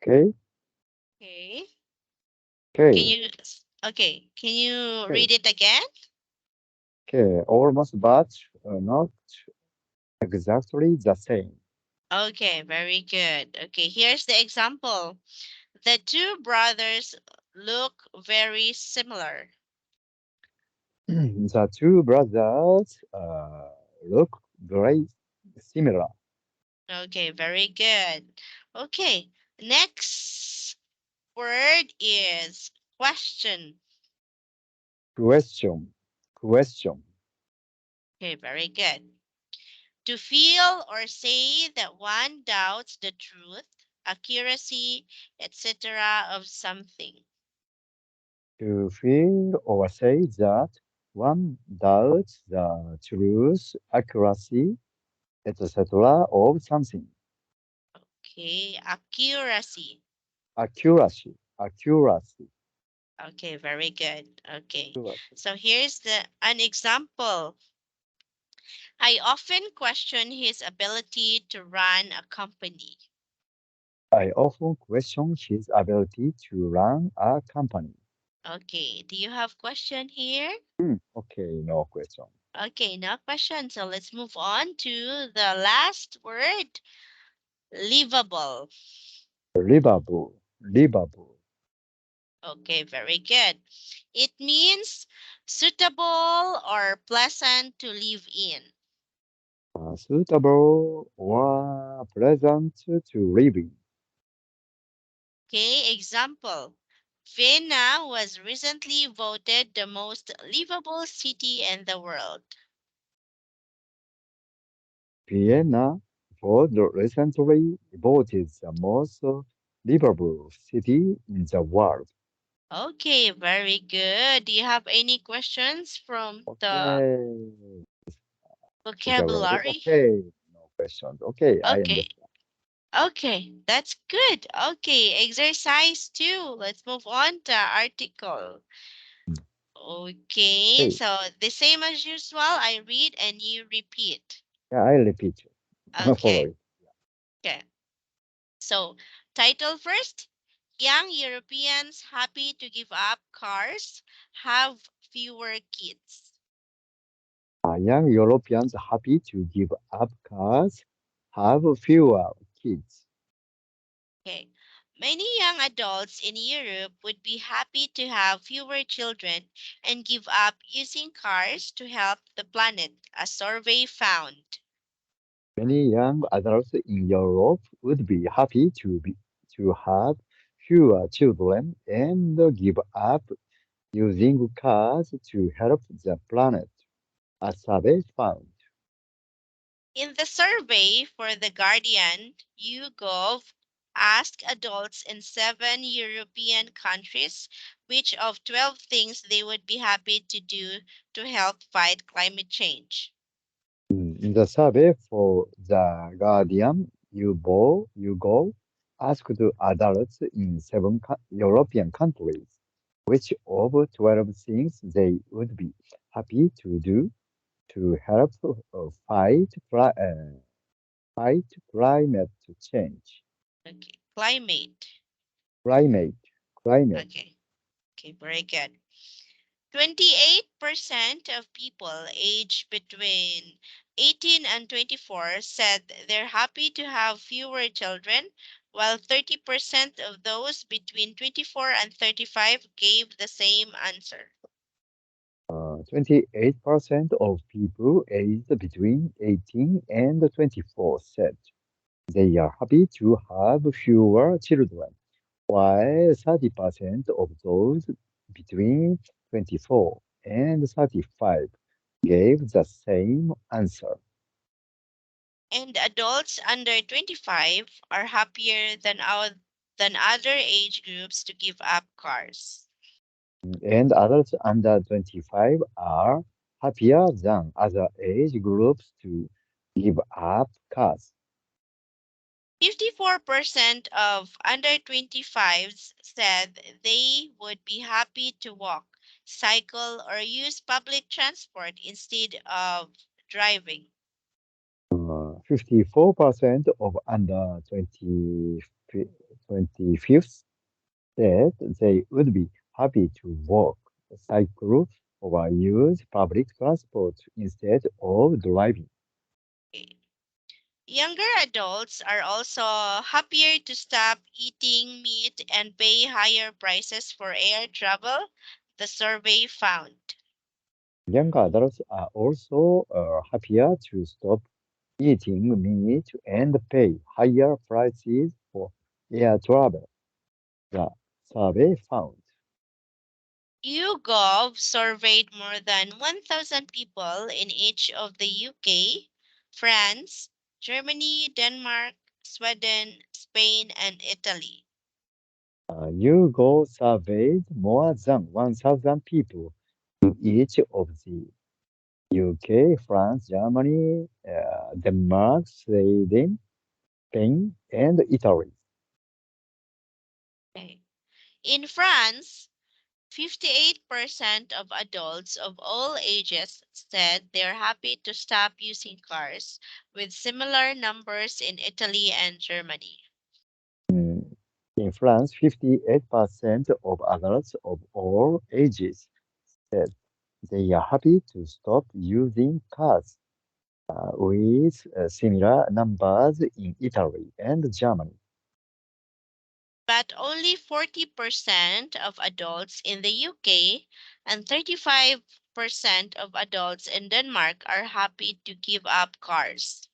Okay. Okay. Can Okay. you, can you Okay. read it again? Okay. Almost, but not exactly the same. Okay, very good. Okay, here's the example. The two brothers look very similar. The two brothers look very similar. Okay, very good. Okay, next word is question. Question. Question. Okay, very good. To feel or say that one doubts the truth, accuracy, etc. of something. To feel or say that one doubts the truth, accuracy, etc. of something. Okay, accuracy. Accuracy. Accuracy. Okay, very good. Okay. Accuracy. So here's an example. I often question his ability to run a company. I often question his ability to run a company. Okay, do you have question here? Okay, no question. Okay, no question. So let's move on to the last word, livable. Livable. Livable. Okay, very good. It means suitable or pleasant to live in. Suitable or pleasant to live in. Okay, example. Vienna was recently voted the most livable city in the world. Vienna was recently voted the most livable city in the world. Okay, very good. Do you have any questions from the Okay, vocabulary. vocabulary? Okay, no questions. Okay, I Okay, understand. okay, that's good. Okay, exercise two. Let's move on to article. Okay, Okay, so the same as usual, I read and you repeat. yeah, I repeat. Follow Okay, it. okay. So, title first. Young Europeans happy to give up cars have fewer kids. Young Europeans happy to give up cars have fewer kids. Okay. Many young adults in Europe would be happy to have fewer children and give up using cars to help the planet, a survey found. Many young adults in Europe would be happy to have fewer children and give up using cars to help the planet, a survey found. In the survey for The Guardian, YouGov asked adults in 7 European countries which of 12 things they would be happy to do to help fight climate change. In the survey for The Guardian, YouGov asked adults in European countries which of 12 things they would be happy to do to help fight climate change. Okay, climate. Climate, climate. Okay, okay, very good. 28% of people aged between 18 and 24 said they're happy to have fewer children, while 30% of those between 24 and 35 gave the same answer. 28% of people aged between 18 and 24 said they are happy to have fewer children, while 30% of those between 24 and 35 gave the same answer. And adults under 25 are happier than other age groups to give up cars. And adults under 25 are happier than other age groups to give up cars. 54% of under 25s said they would be happy to walk, cycle, or use public transport instead of driving. 54% of under 20, 25th said they would be happy to walk, cycle, or use public transport instead of driving. Okay. Younger adults are also happier to stop eating meat and pay higher prices for air travel, the survey found. Young adults are also happier to stop eating meat and pay higher prices for air travel, the survey found. YouGov surveyed more than 1,000 people in each of the UK, France, Germany, Denmark, Sweden, Spain, and Italy. YouGo surveyed more than 1,000 people in each of the UK, France, Germany, Denmark, Sweden, Spain, and Italy. Okay. In France, 58% of adults of all ages said they're happy to stop using cars, with similar numbers in Italy and Germany. Mm, In France, 58% of adults of all ages said they are happy to stop using cars, with similar numbers in Italy and Germany. But only 40% of adults in the UK and 35% of adults in Denmark are happy to give up cars.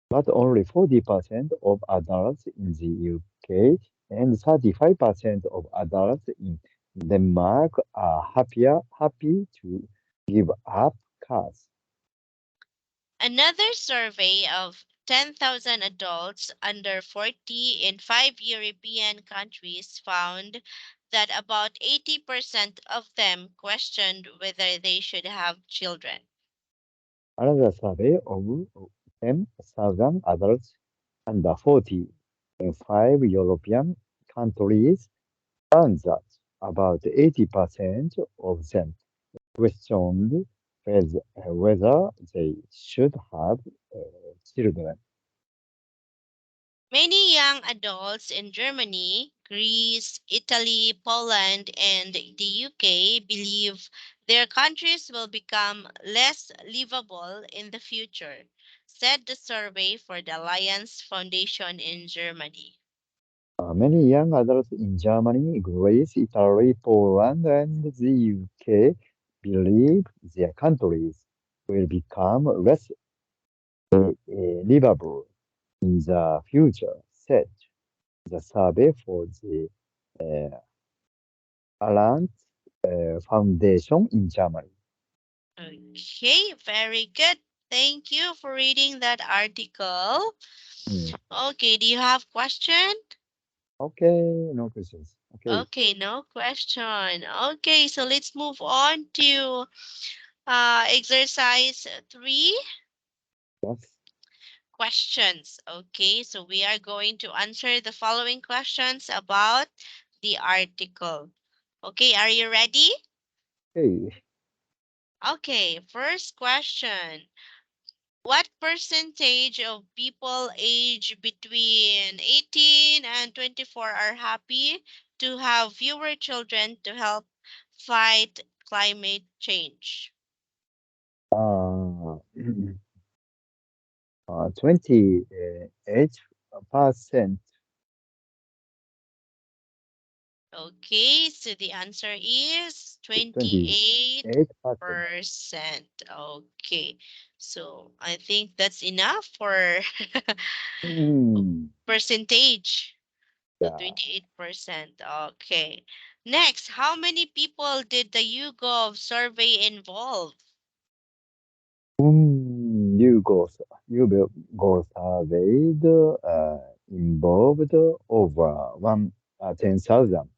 But only 40% of adults in the UK and 35% of adults in Denmark are happy to give up cars. Another survey of 10,000 adults under 40 in 5 European countries found that about 80% of them questioned whether they should have children. Another survey of 10,000 adults under 40 in 5 European countries found that about 80% of them questioned whether they should have children. Many young adults in Germany, Greece, Italy, Poland, and the UK believe their countries will become less livable in the future, said the survey for the Alliance Foundation in Germany. Many young adults in Germany, Greece, Italy, Poland, and the UK believe their countries will become less livable in the future, said the survey for the uh, Alliance Foundation in Germany. Okay, very good. Thank you for reading that article. Mm, Okay, do you have question? Okay, no questions. Okay, Okay, no question. Okay, so let's move on to exercise 3 yes. questions. Okay, so we are going to answer the following questions about the article. Okay, are you ready? Okay, Okay, first question. What percentage of people aged between 18 and 24 are happy to have fewer children to help fight climate change? uh, 28%. Okay, so the answer is 28%. 28%. Okay, so I think that's enough for Mm, percentage. So yeah. 28%. Okay. Next, how many people did the YouGov survey involve? You go surveyed involved over 10,000.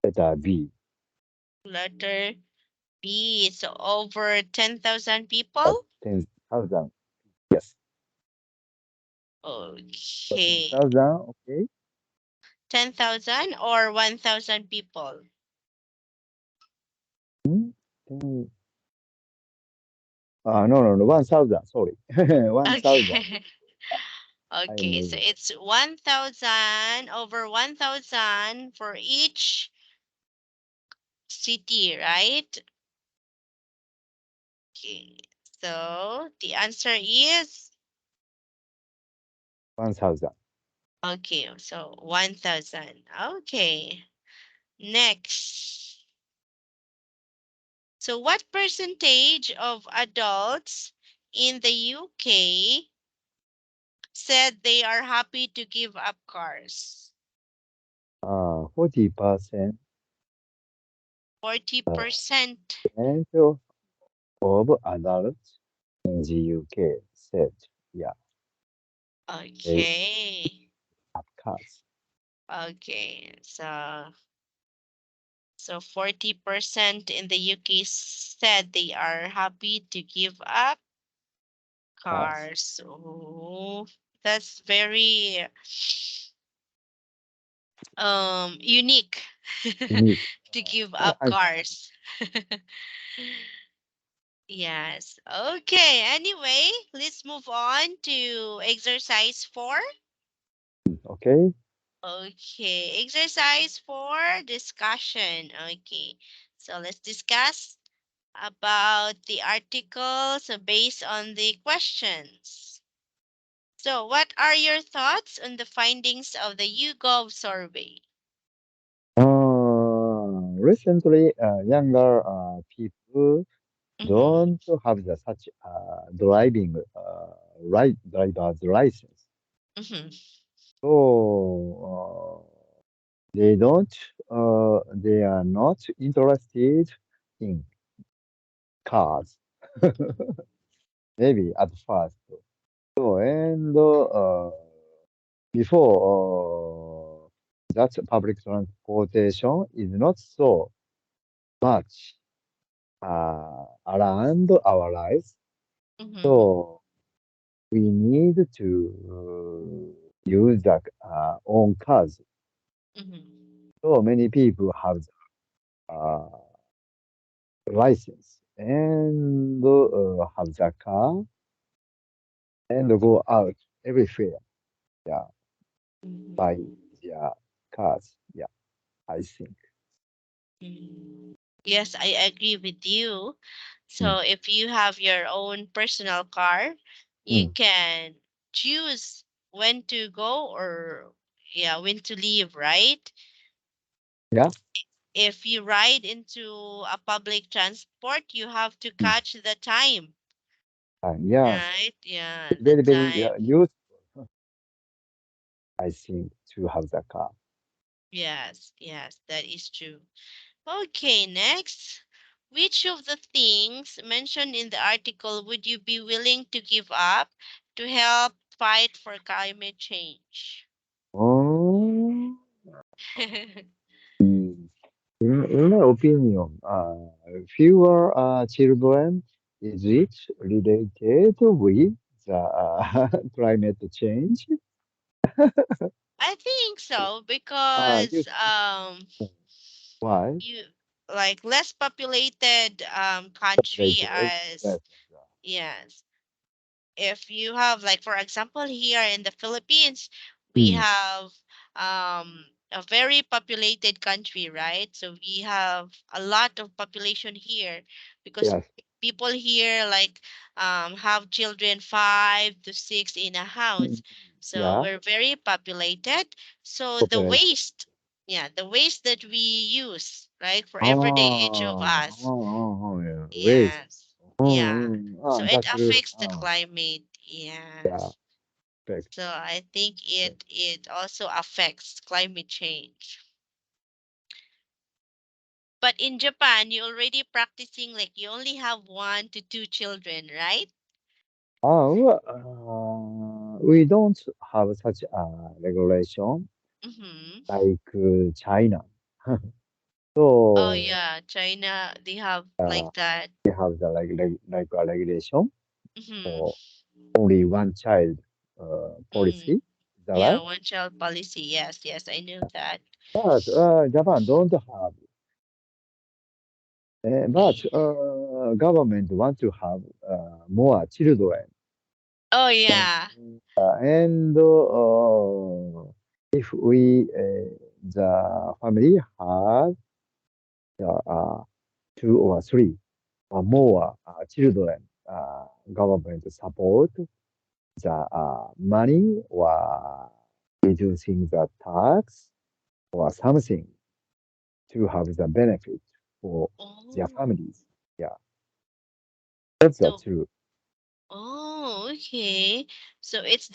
Letter B. Letter B. So over 10,000 Uh, people? 10,000. Yes. So Okay. 10,000. Okay. 10,000 or 1,000 people? Hmm? No, no, no. 1,000. Sorry. 1,000. Okay. I Okay, know so that. it's 1,000 over 1,000 for each city, right? Okay, so the answer is 1,000. okay, so 1,000. Okay, next. So, what percentage of adults in the UK said they are happy to give up cars? 40% 40%. and of adults in the UK said, yeah, they Okay. have cars. Okay. So 40% in the UK said they are happy to give up Cars. cars. Oh, that's very unique Unique. to give I, up I cars. Yes. Okay. Anyway, let's move on to exercise 4. okay. Okay. Exercise 4 discussion. Okay. So let's discuss about the articles based on the questions. So, what are your thoughts on the findings of the YouGov survey? Recently, younger people Mm-hmm. don't have the such driving driver's license. Mm-hmm. So they are not interested in cars, maybe at first. So, and before that public transportation is not so much around our lives. Mm-hmm. So we need to use the own cars. Mm-hmm. So many people have uh, license and have the car and go out everywhere. Yeah, by Mm-hmm. their cars. Yeah, I think. Mm. Yes, I agree with you. Mm. So if you have your own personal car, you Mm. can choose when to go or yeah, when to leave, right? Yeah. If you ride into a public transport, you have to Mm. catch the time, Yes. right? Yeah, It's the very, very time. useful, I think, to have the car. Yes, yes, that is true. Okay, next. Which of the things mentioned in the article would you be willing to give up to help fight for climate change? Oh, mm. In my opinion, fewer children is it related with the climate change? I think so You because why? you like less populated country Populated as less. yes, if you have like for example here in the Philippines we Mm. have a very populated country, right? So we have a lot of population here because Yes. people here like have children 5 to 6 in a house, Mm. so Yeah. we're very populated. So the Population. waste, yeah, the waste that we use right for every day each of us, Yeah. Waste. yes, yeah, so it That's true. affects the climate. Yeah. Yes. Perfect. So I think it also affects climate change. But in Japan, you're already practicing like you only have 1 to 2 children, right? We don't have such a regulation Mm-hmm. like China. Oh So yeah, China, they have uh, like that. we have the like a regulation Mm-hmm. for only one child policy. Mm. Is that Yeah, right? one child policy. Yes, yes, I know that. But Japan don't have. But Yeah. government want to have more children. Oh And, yeah. and if we the family have two or three or more children, government support the money or reducing the tax or something to have the benefit for their Oh, families. Yeah, that's the so truth. oh, okay. So it's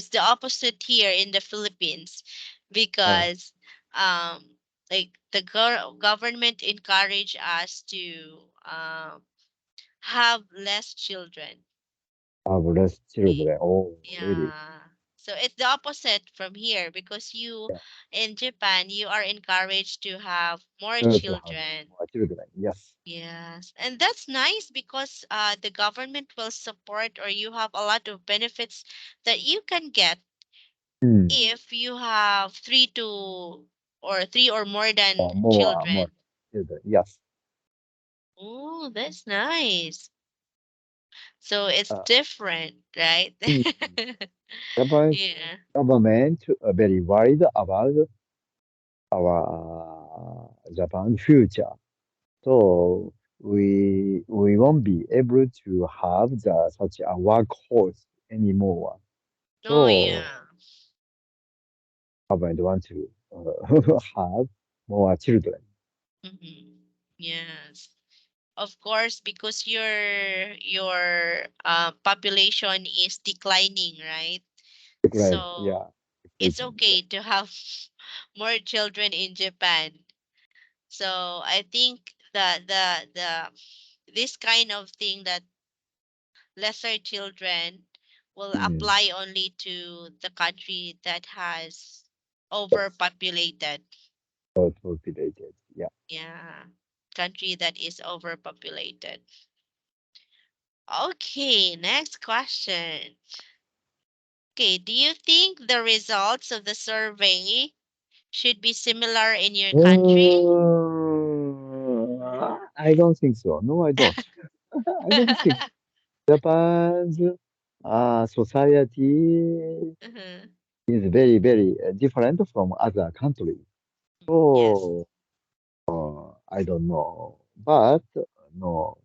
the opposite here in the Philippines Uh, because like the government encourage us to have less children. have less Y- children. Oh, really? Yeah. So it's the opposite from here because you Yeah, in Japan you are encouraged to have more to have children. more children. Yes. Yes. And that's nice because the government will support or you have a lot of benefits that you can get Hmm. if you have three or more than Or more children. children. Yes. Oh, that's nice. So it's Uh, different, right? hmm. Japanese Yeah. government very worried about our Japan future. So we won't be able to have such a workforce anymore. Oh, So yeah. government want to have more children. Hmm. Yes. Of course, because your population is declining, right? Right? Yeah. So it's Depleting. Yeah. okay to have more children in Japan. So I think that the this kind of thing that lesser children will Hmm. apply only to the country that has Yes. overpopulated. So populated. Yeah. Yeah, country that is overpopulated. Okay, next question. Okay, do you think the results of the survey should be similar in your country? I don't think so. No, I don't. I don't think so. Japan's society Mhm. is very, very different from other countries. Yes. So I don't know. But no,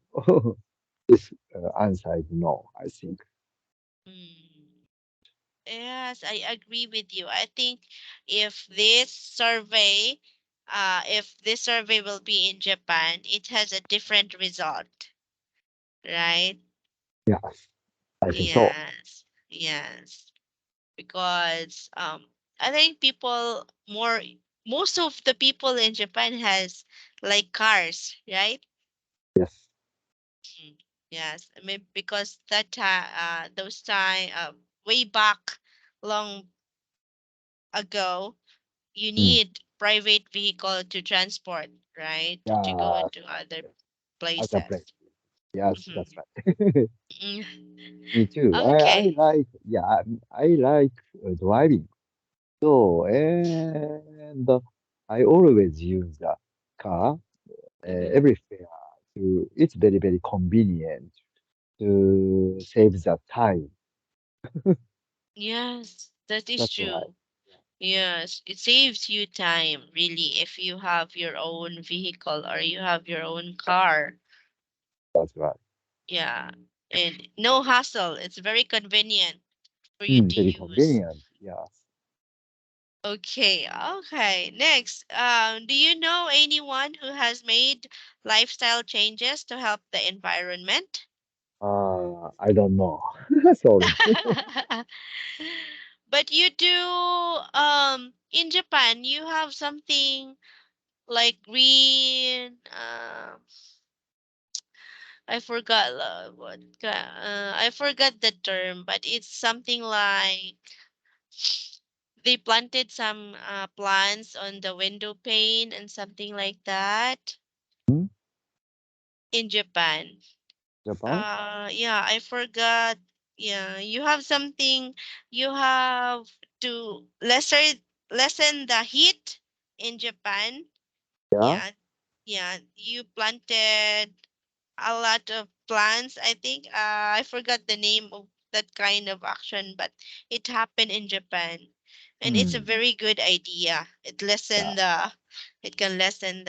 this answer is no, I think. Mm. Yes, I agree with you. I think if this survey, if this survey will be in Japan, it has a different result, right? Yes, I think so. Yes, yes. Because I think most of the people in Japan has like cars, right? Yes. Mm. Yes, I mean because that time, those time, way back long ago, you Mm. need private vehicle to transport, right? To go Yes. into other Yes. Other place. places. Yes, that's Mhm. right. Mm. Me too. I Okay. like, yeah, I like driving. So, and I always use the car Mhm. everywhere. It's very, very convenient to save the time. Yes, that is That's right. true. Yes, it saves you time, really, if you have your own vehicle or you have your own car. That's right. Yeah, and no hassle. It's very convenient for you Mm, to very use. convenient. Yes. Okay, okay. Next, do you know anyone who has made lifestyle changes to help the environment? I don't know. Sorry. But you do, in Japan, you have something like green, I forgot I forgot the term, but it's something like they planted some plants on the window pane and something like that Hmm? in Japan. Japan? Yeah, I forgot. Yeah, you have something, you have to lessen the heat in Japan. Yeah. Yeah, yeah, you planted. a lot of plants. I think I forgot the name of that kind of action, but it happened in Japan, and it's a Hmm. very good idea. Yeah. It can lessen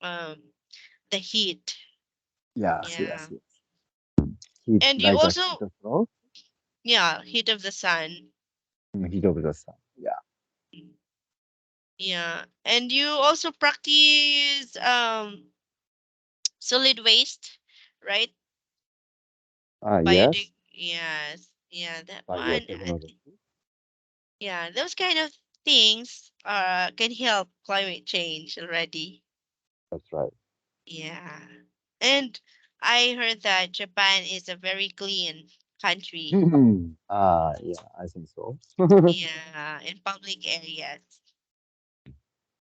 um the heat. Yes. Yeah, Yes. Yes. Heat and you like a also heat of stroke. yeah heat of the sun. Heat of the sun. Yeah. Yeah, and you also practice solid waste, right? Yes. Yes, yeah, that one. Biotechnology. Yeah, those kind of things can help climate change already. That's right. Yeah. And I heard that Japan is a very clean country. Yeah, I think so. Yeah, in public areas,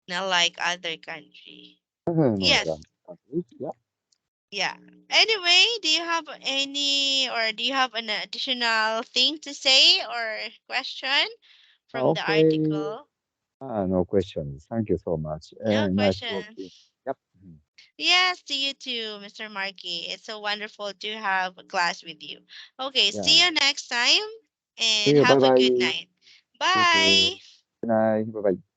not like other country. No, Yes. countries. Yeah. Yeah. Anyway, do you have any or do you have an additional thing to say or question from the Okay. article? No questions. Thank you so much. No Nice question. talking. Yep. Mhm. Yes, to you too, Mr. Markey. It's so wonderful to have a class with you. Okay, see Yeah. you next time See and you. Bye have a bye. good You night. too. Bye. Good night. Bye bye.